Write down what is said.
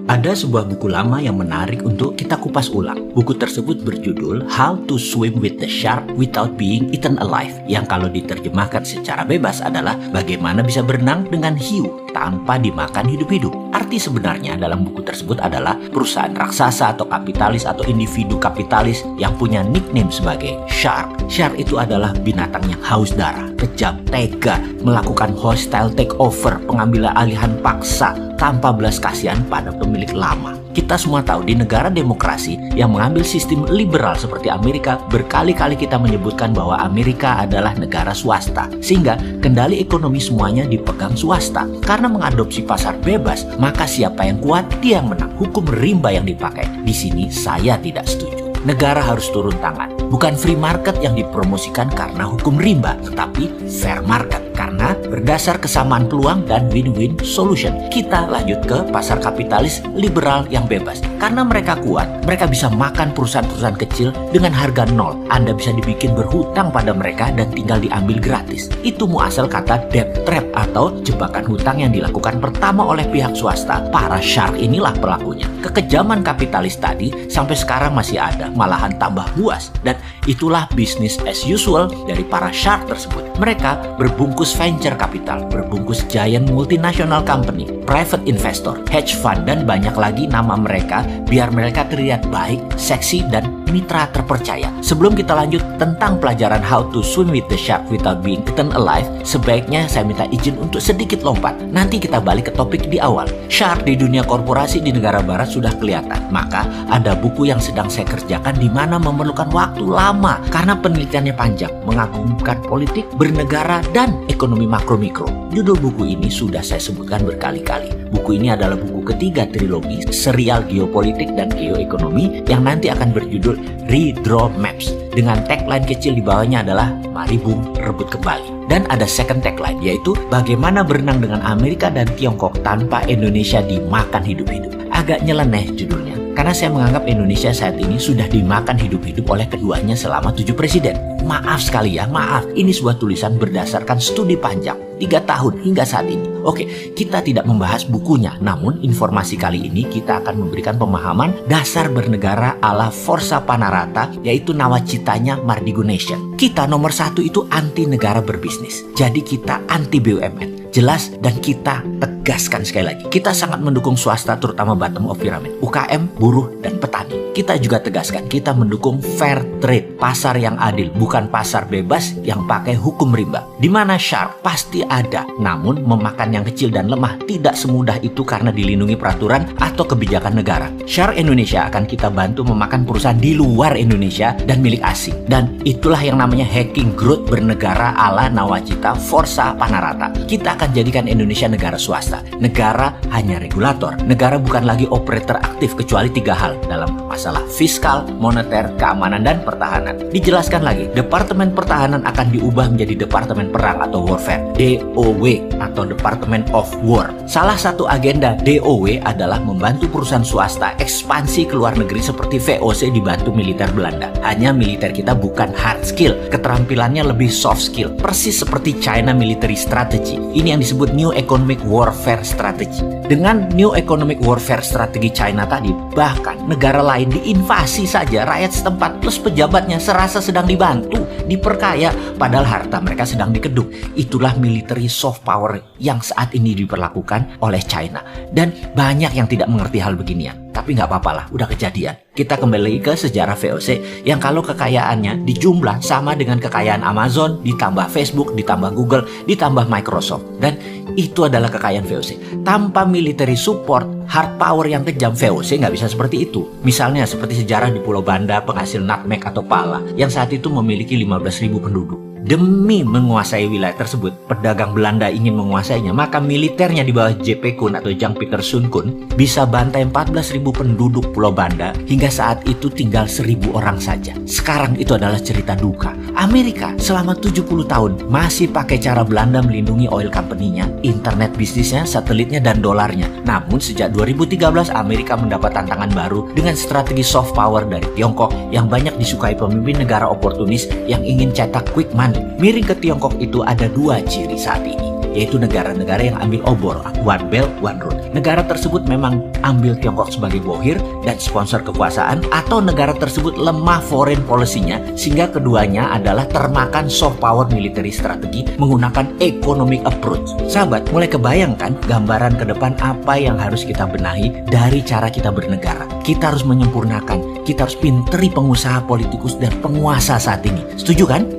Ada sebuah buku lama yang menarik untuk kita kupas ulang. Buku tersebut berjudul How to Swim with the Shark Without Being Eaten Alive, yang kalau diterjemahkan secara bebas adalah bagaimana bisa berenang dengan hiu tanpa dimakan hidup-hidup. Arti sebenarnya dalam buku tersebut adalah perusahaan raksasa atau kapitalis atau individu kapitalis yang punya nickname sebagai shark. Shark itu adalah binatang yang haus darah, kejam, tega, melakukan hostile takeover, pengambilan alihan paksa tanpa belas kasihan pada pemilik lama. Kita semua tahu di negara demokrasi yang mengambil sistem liberal seperti Amerika, berkali-kali kita menyebutkan bahwa Amerika adalah negara swasta, sehingga kendali ekonomi semuanya dipegang swasta. Karena mengadopsi pasar bebas, maka siapa yang kuat dia yang menang. Hukum rimba yang dipakai. Di sini saya tidak setuju. Negara harus turun tangan. Bukan free market yang dipromosikan karena hukum rimba, tetapi fair market karena berdasar kesamaan peluang dan win-win solution. Kita lanjut ke pasar kapitalis liberal yang bebas. Karena mereka kuat, mereka bisa makan perusahaan-perusahaan kecil dengan harga nol. Anda bisa dibikin berhutang pada mereka dan tinggal diambil gratis. Itu muasal kata debt trap atau jebakan hutang yang dilakukan pertama oleh pihak swasta. Para shark inilah pelakunya. Kekejaman kapitalis tadi sampai sekarang masih ada, malahan tambah buas. Dan itulah business as usual dari para shark tersebut. Mereka berbungkus venture capital, berbungkus giant multinational company, private investor, hedge fund, dan banyak lagi nama mereka biar mereka terlihat baik, seksi, dan mitra terpercaya. Sebelum kita lanjut tentang pelajaran how to swim with the shark without being eaten alive, sebaiknya saya minta izin untuk sedikit lompat. Nanti kita balik ke topik di awal. Shark di dunia korporasi di negara barat sudah kelihatan. Maka ada buku yang sedang saya kerjakan di mana memerlukan waktu lama karena penelitiannya panjang, mengagumkan politik, bernegara, dan ekonomi makro-mikro. Judul buku ini sudah saya sebutkan berkali-kali. Buku ini adalah buku ketiga trilogi serial geopolitik dan geoekonomi yang nanti akan berjudul Redraw Maps. Dengan tagline kecil di bawahnya adalah Mari Bung Rebut Kembali. Dan ada second tagline, yaitu bagaimana berenang dengan Amerika dan Tiongkok tanpa Indonesia dimakan hidup-hidup. Agak nyeleneh judulnya, karena saya menganggap Indonesia saat ini sudah dimakan hidup-hidup oleh keduanya selama 7 presiden. Maaf sekali ya, maaf. Ini sebuah tulisan berdasarkan studi panjang, 3 tahun hingga saat ini. Oke, kita tidak membahas bukunya, namun informasi kali ini kita akan memberikan pemahaman dasar bernegara ala Forza Panarata, yaitu nawacitanya Mardigo Nation. Kita nomor 1 itu anti negara berbisnis. Jadi kita anti BUMN. Jelas dan kita tegaskan sekali lagi. Kita sangat mendukung swasta terutama bottom of pyramid, UKM, buruh, dan petani. Kita juga tegaskan kita mendukung fair trade, pasar yang adil, bukan pasar bebas yang pakai hukum rimba. Di mana shark pasti ada, namun memakan yang kecil dan lemah tidak semudah itu karena dilindungi peraturan atau kebijakan negara. Shark Indonesia akan kita bantu memakan perusahaan di luar Indonesia dan milik asing. Dan itulah yang namanya hacking growth bernegara ala nawacita Forza Panarata. Kita akan jadikan Indonesia negara swasta. Negara hanya regulator. Negara bukan lagi operator aktif kecuali 3 hal dalam masalah fiskal, moneter, keamanan, dan pertahanan. Dijelaskan lagi, Departemen Pertahanan akan diubah menjadi Departemen Perang atau Warfare, DOW atau Department of War. Salah satu agenda DOW adalah membantu perusahaan swasta ekspansi ke luar negeri seperti VOC dibantu militer Belanda. Hanya militer kita bukan hard skill, keterampilannya lebih soft skill. Persis seperti China Military Strategy. Ini yang disebut New Economic Warfare Strategy. Dengan New Economic Warfare Strategy China tadi, bahkan negara lain diinvasi saja rakyat setempat plus pejabatnya serasa sedang dibantu, diperkaya, padahal harta mereka sedang dikeduk. Itulah military soft power yang saat ini diperlakukan oleh China. Dan banyak yang tidak mengerti hal beginian. Tapi nggak apa-apa lah, udah kejadian. Kita kembali ke sejarah VOC yang kalau kekayaannya dijumlah sama dengan kekayaan Amazon, ditambah Facebook, ditambah Google, ditambah Microsoft. Dan itu adalah kekayaan VOC. Tanpa military support, hard power yang kejam, VOC nggak bisa seperti itu. Misalnya seperti sejarah di Pulau Banda, penghasil nutmeg atau pala, yang saat itu memiliki 15.000 penduduk. Demi menguasai wilayah tersebut, pedagang Belanda ingin menguasainya, maka militernya di bawah JP Kun atau Jang Pieter Sun Kun bisa bantai 14.000 penduduk Pulau Banda hingga saat itu tinggal 1.000 orang saja. Sekarang itu adalah cerita duka. Amerika selama 70 tahun masih pakai cara Belanda melindungi oil company-nya, internet bisnisnya, satelitnya, dan dolarnya. Namun sejak 2013 Amerika mendapat tantangan baru dengan strategi soft power dari Tiongkok yang banyak disukai pemimpin negara oportunis yang ingin cetak quick money. Miring ke Tiongkok itu ada 2 ciri saat ini. yaitu negara-negara yang ambil obor, One Belt, One Road. Negara tersebut memang ambil Tiongkok sebagai bohir dan sponsor kekuasaan, atau negara tersebut lemah foreign policy-nya sehingga keduanya adalah termakan soft power military strategi menggunakan economic approach. Sahabat, mulai kebayangkan gambaran ke depan apa yang harus kita benahi dari cara kita bernegara. Kita harus menyempurnakan, kita harus pinteri pengusaha, politikus, dan penguasa saat ini. Setuju kan?